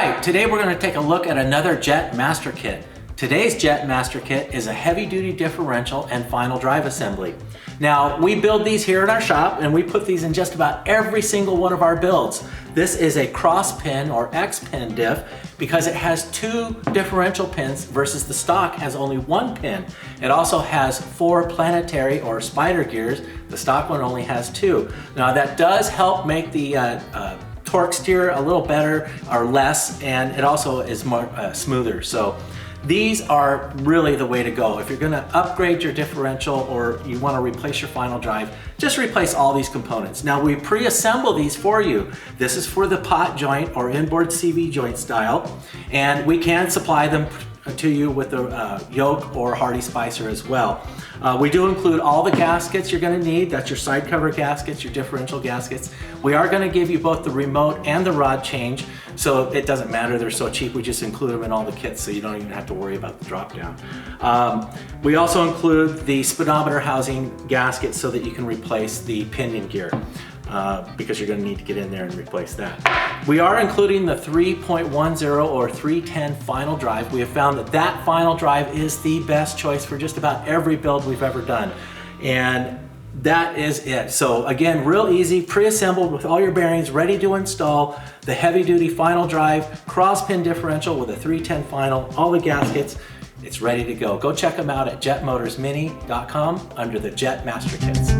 right, today we're going to take a look at another Jet Master Kit. Today's Jet Master Kit is a heavy-duty differential and final drive assembly. Now, we build these here in our shop and we put these in just about every single one of our builds. This is a cross pin or X pin diff because it has 2 differential pins versus the stock has only 1 pin. It also has 4 planetary or spider gears. The stock one only has 2. Now that does help make the torque steer a little better or less, and it also is more smoother. So these are really the way to go. If you're gonna upgrade your differential or you wanna replace your final drive, just replace all these components. Now we pre-assemble these for you. This is for the pot joint or inboard CV joint style, and we can supply them to you with the yoke or Hardy Spicer as well. We do include all the gaskets you're going to need. That's your side cover gaskets, your differential gaskets. We are going to give you both the remote and the rod change, so it doesn't matter, they're so cheap, we just include them in all the kits so you don't even have to worry about the drop down. We also include the speedometer housing gasket so that you can replace the pinion gear. Because you're going to need to get in there and replace that. We are including the 3.10 or 310 final drive. We have found that that final drive is the best choice for just about every build we've ever done. And that is it. So again, real easy, pre-assembled with all your bearings ready to install, the heavy duty final drive, cross pin differential with a 310 final, all the gaskets, it's ready to go. Go check them out at jetmotorsmini.com under the Jet Master Kits.